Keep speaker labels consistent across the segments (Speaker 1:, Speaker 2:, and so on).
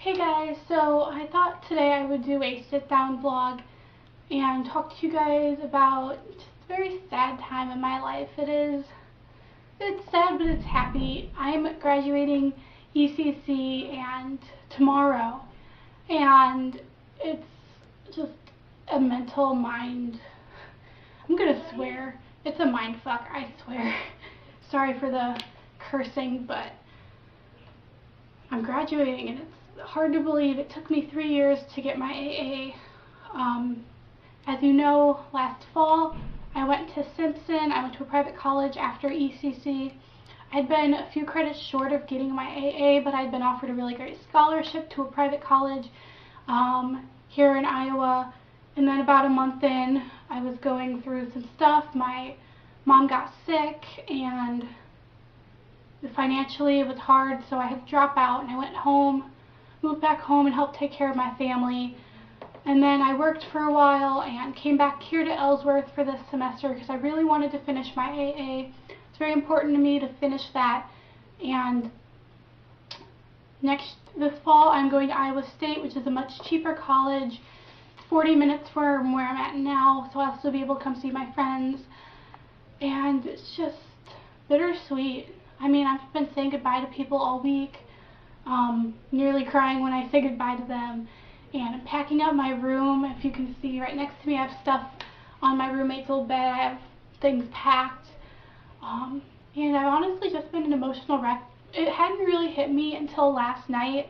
Speaker 1: Hey guys, so I thought today I would do a sit-down vlog and talk to you guys about just a very sad time in my life. It's sad, but it's happy. I'm graduating ECC and tomorrow, and it's just a mental mind. I'm gonna swear. It's a mind fuck, I swear. Sorry for the cursing, but I'm graduating and it's hard to believe. It took me 3 years to get my AA. As you know, last fall I went to Simpson. I went to a private college after ECC. I'd been a few credits short of getting my AA, but I'd been offered a really great scholarship to a private college here in Iowa. And then about a month in, I was going through some stuff. My mom got sick and financially it was hard, so I had to drop out, and I went home, moved back home and helped take care of my family. And then I worked for a while and came back here to Ellsworth for this semester because I really wanted to finish my AA. It's very important to me to finish that. And this fall I'm going to Iowa State, which is a much cheaper college. It's 40 minutes from where I'm at now, so I'll still be able to come see my friends. And it's just bittersweet. I mean, I've been saying goodbye to people all week, nearly crying when I say goodbye to them. And I'm packing up my room. If you can see right next to me, I have stuff on my roommate's old bed. I have things packed. And I've honestly just been an emotional wreck. It hadn't really hit me until last night,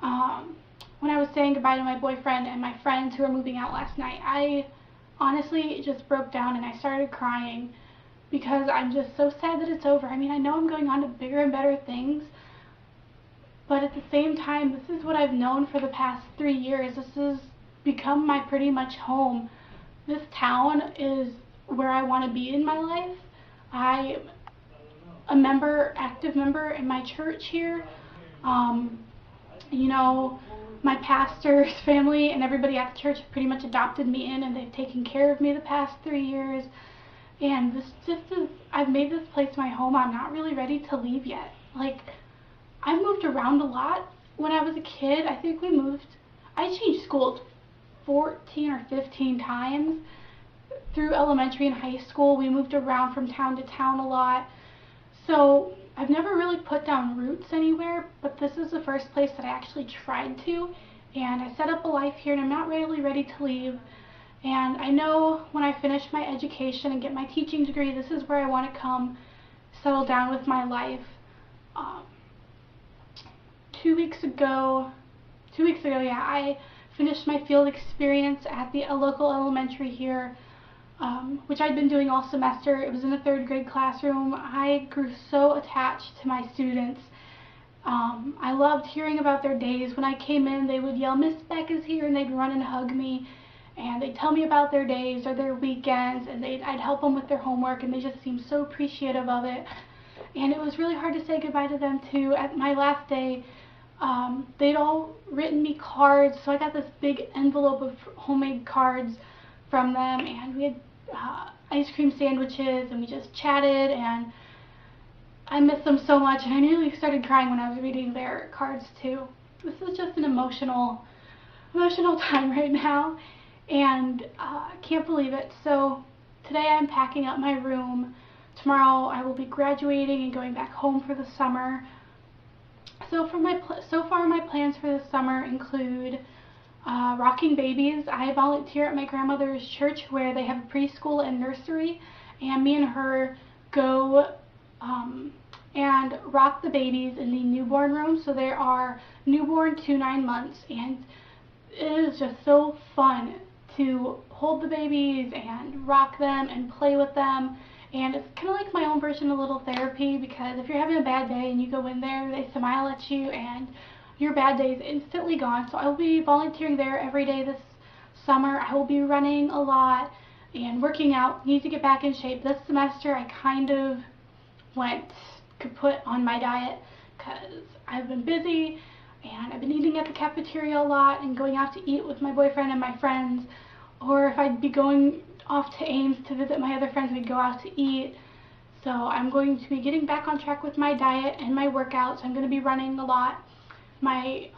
Speaker 1: when I was saying goodbye to my boyfriend and my friends who were moving out last night. I honestly just broke down and I started crying because I'm just so sad that it's over. I mean, I know I'm going on to bigger and better things, but at the same time, this is what I've known for the past 3 years. This has become my pretty much home. This town is where I want to be in my life. I'm a active member in my church here. You know, my pastor's family and everybody at the church have pretty much adopted me in, and they've taken care of me the past 3 years. And I've made this place my home. I'm not really ready to leave yet. Like, I moved around a lot when I was a kid. I think I changed schools 14 or 15 times. Through elementary and high school, we moved around from town to town a lot. So I've never really put down roots anywhere, but this is the first place that I actually tried to. And I set up a life here, and I'm not really ready to leave. And I know when I finish my education and get my teaching degree, this is where I want to come settle down with my life. 2 weeks ago, yeah, I finished my field experience at the local elementary here, which I'd been doing all semester. It was in a 3rd grade classroom. I grew so attached to my students. I loved hearing about their days. When I came in, they would yell, "Miss Beck is here," and they'd run and hug me. And they'd tell me about their days or their weekends, and I'd help them with their homework, and they just seemed so appreciative of it. And it was really hard to say goodbye to them too. At my last day, they'd all written me cards, so I got this big envelope of homemade cards from them, and we had ice cream sandwiches, and we just chatted, and I miss them so much, and I nearly started crying when I was reading their cards too. This is just an emotional time right now. And I can't believe it. So today I'm packing up my room. Tomorrow I will be graduating and going back home for the summer. So far my plans for the summer include rocking babies. I volunteer at my grandmother's church where they have a preschool and nursery, and me and her go and rock the babies in the newborn room. So there are newborn to 9 months, and it is just so fun to hold the babies and rock them and play with them. And it's kind of like my own version of little therapy, because if you're having a bad day and you go in there, they smile at you and your bad day is instantly gone. So I will be volunteering there every day this summer. I will be running a lot and working out. Need to get back in shape. This semester I kind of went kaput on my diet because I've been busy. And I've been eating at the cafeteria a lot and going out to eat with my boyfriend and my friends. Or if I'd be going off to Ames to visit my other friends, we'd go out to eat. So I'm going to be getting back on track with my diet and my workouts. I'm going to be running a lot. My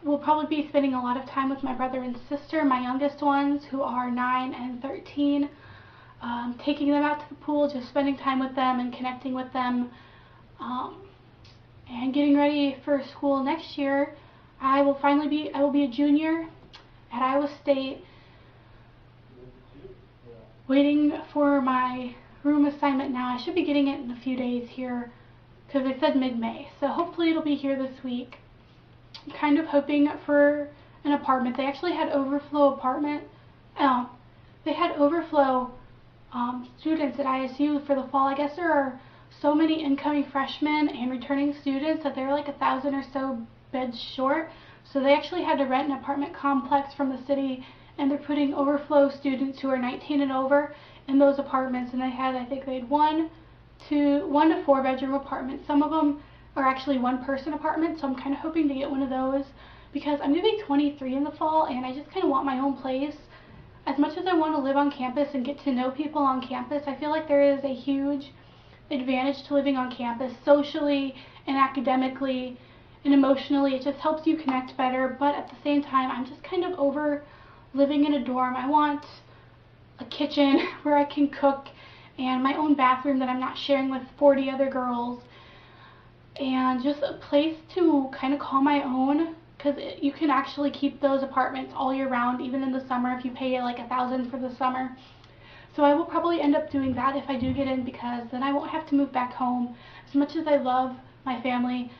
Speaker 1: will probably be spending a lot of time with my brother and sister, my youngest ones, who are 9 and 13. Taking them out to the pool, just spending time with them and connecting with them, and getting ready for school next year. I will be a junior at Iowa State, waiting for my room assignment now. I should be getting it in a few days here, because they said mid-May, so hopefully it'll be here this week. I'm kind of hoping for an apartment. They actually had overflow students at ISU for the fall. I guess there are so many incoming freshmen and returning students that they're like 1,000 or so beds short. So they actually had to rent an apartment complex from the city, and they're putting overflow students who are 19 and over in those apartments. And I think they had 1 to 4 bedroom apartments. Some of them are actually 1-person apartments, so I'm kind of hoping to get one of those, because I'm going to be 23 in the fall, and I just kind of want my own place. As much as I want to live on campus and get to know people on campus, I feel like there is a huge advantage to living on campus socially and academically and emotionally. It just helps you connect better, but at the same time, I'm just kind of over living in a dorm. I want a kitchen where I can cook, and my own bathroom that I'm not sharing with 40 other girls, and just a place to kind of call my own, because you can actually keep those apartments all year round, even in the summer, if you pay like $1,000 for the summer. So I will probably end up doing that if I do get in, because then I won't have to move back home. As much as I love my family,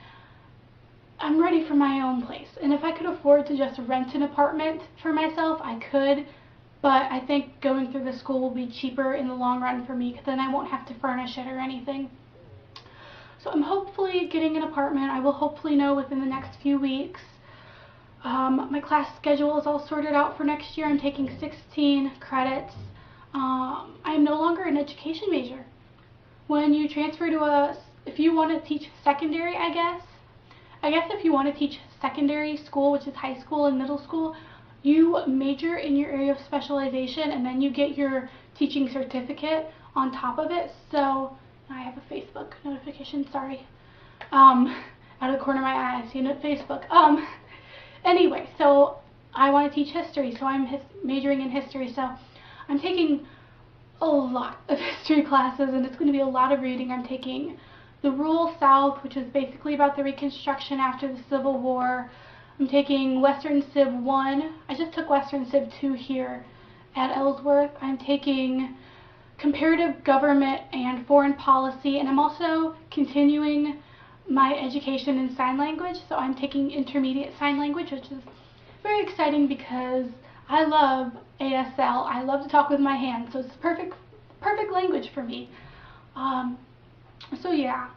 Speaker 1: I'm ready for my own place. And if I could afford to just rent an apartment for myself, I could. But I think going through the school will be cheaper in the long run for me, because then I won't have to furnish it or anything. So I'm hopefully getting an apartment. I will hopefully know within the next few weeks. My class schedule is all sorted out for next year. I'm taking 16 credits. I am no longer an education major. When you transfer if you want to teach secondary, I guess if you want to teach secondary school, which is high school and middle school, you major in your area of specialization, and then you get your teaching certificate on top of it. So I have a Facebook notification, sorry. Out of the corner of my eye, I see Facebook. Anyway, so I want to teach history, so I'm majoring in history. So I'm taking a lot of history classes, and it's going to be a lot of reading. I'm taking the Rural South, which is basically about the Reconstruction after the Civil War. I'm taking Western Civ 1. I just took Western Civ 2 here at Ellsworth. I'm taking Comparative Government and Foreign Policy, and I'm also continuing my education in sign language, so I'm taking Intermediate Sign Language, which is very exciting because I love ASL. I love to talk with my hands, so it's perfect language for me. So yeah,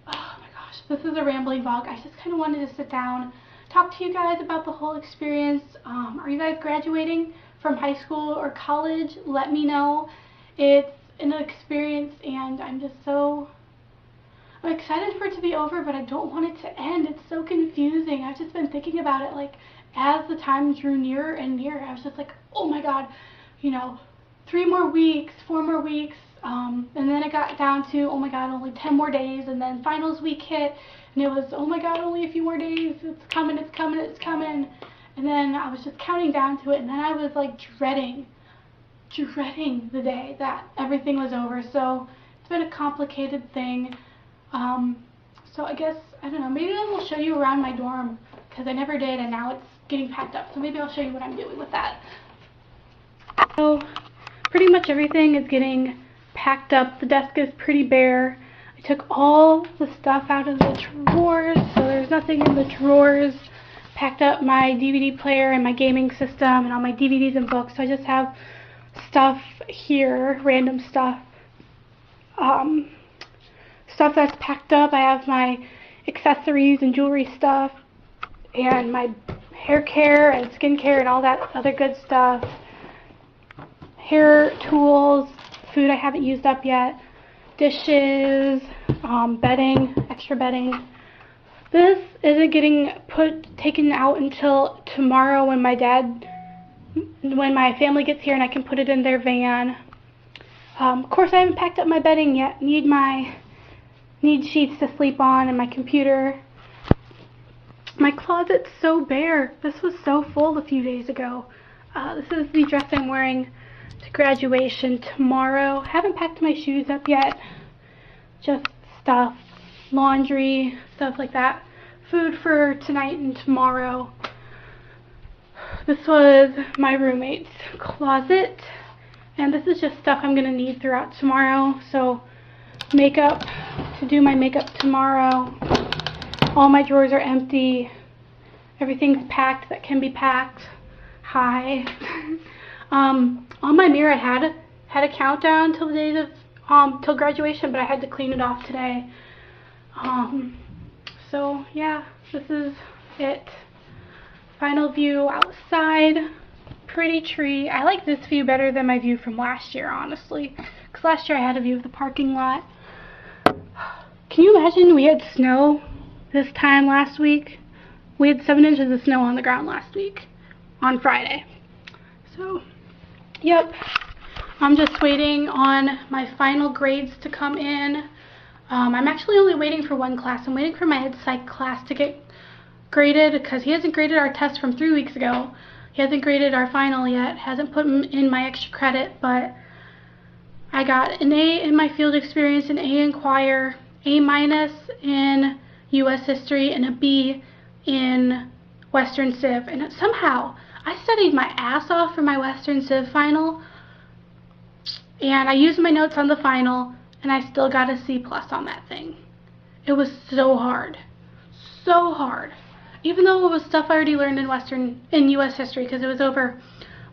Speaker 1: oh my gosh, this is a rambling vlog. I just kind of wanted to sit down, talk to you guys about the whole experience. Are you guys graduating from high school or college? Let me know. It's an experience, and I'm excited for it to be over, but I don't want it to end. It's so confusing. I've just been thinking about it, like, as the time drew nearer and nearer. I was just like, oh my god, 3 more weeks, 4 more weeks, and then it got down to, oh my god, only 10 more days, and then finals week hit, and it was, oh my god, only a few more days, it's coming, it's coming, it's coming, and then I was just counting down to it, and then I was like dreading the day that everything was over. So it's been a complicated thing. So I guess, I don't know, maybe I will show you around my dorm, because I never did, and now it's getting packed up, so maybe I'll show you what I'm doing with that. So pretty much everything is getting packed up. The desk is pretty bare. I took all the stuff out of the drawers, so there's nothing in the drawers. Packed up my DVD player and my gaming system and all my DVDs and books, so I just have stuff here, random stuff. Stuff that's packed up. I have my accessories and jewelry stuff, and my hair care and skincare and all that other good stuff. Hair tools, food I haven't used up yet, dishes, bedding, extra bedding. This isn't getting taken out until tomorrow when my family gets here and I can put it in their van. Of course, I haven't packed up my bedding yet. Need sheets to sleep on and my computer. My closet's so bare. This was so full a few days ago. This is the dress I'm wearing to graduation tomorrow. Haven't packed my shoes up yet. Just stuff, laundry, stuff like that. Food for tonight and tomorrow. This was my roommate's closet. And this is just stuff I'm going to need throughout tomorrow. So makeup, to do my makeup tomorrow. All my drawers are empty. Everything's packed that can be packed. Hi. On my mirror I had a countdown till the days of till graduation, but I had to clean it off today. So yeah, this is it. Final view outside. Pretty tree. I like this view better than my view from last year, honestly, because last year I had a view of the parking lot. Can you imagine we had snow this time last week? We had 7 inches of snow on the ground last week, on Friday. So, yep. I'm just waiting on my final grades to come in. I'm actually only waiting for one class. I'm waiting for my ed psych class to get graded because he hasn't graded our test from 3 weeks ago. He hasn't graded our final yet. Hasn't put in my extra credit, but I got an A in my field experience, an A in choir, A- in U.S. history, and a B in Western Civ. And somehow I studied my ass off for my Western Civ final, and I used my notes on the final, and I still got a C+ on that thing. It was so hard. So hard. Even though it was stuff I already learned in U.S. history, because it was over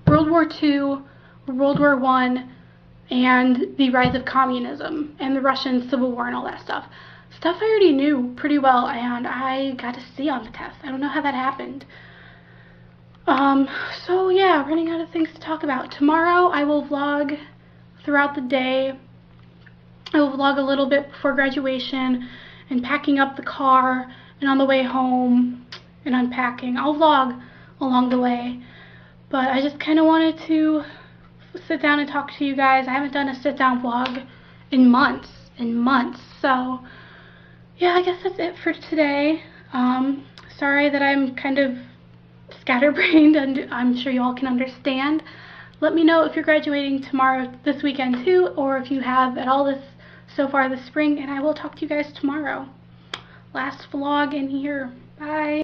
Speaker 1: World War II, World War I, and the rise of communism, and the Russian Civil War, and all that stuff. Stuff I already knew pretty well, and I got a C on the test. I don't know how that happened. So yeah, running out of things to talk about. Tomorrow I will vlog throughout the day. I will vlog a little bit before graduation, and packing up the car, and on the way home, and unpacking. I'll vlog along the way, but I just kind of wanted to sit down and talk to you guys. I haven't done a sit-down vlog in months, so yeah, I guess that's it for today. Sorry that I'm kind of scatterbrained, and I'm sure you all can understand. Let me know if you're graduating tomorrow, this weekend too, or if you have at all so far this spring, and I will talk to you guys tomorrow. Last vlog in here. Bye.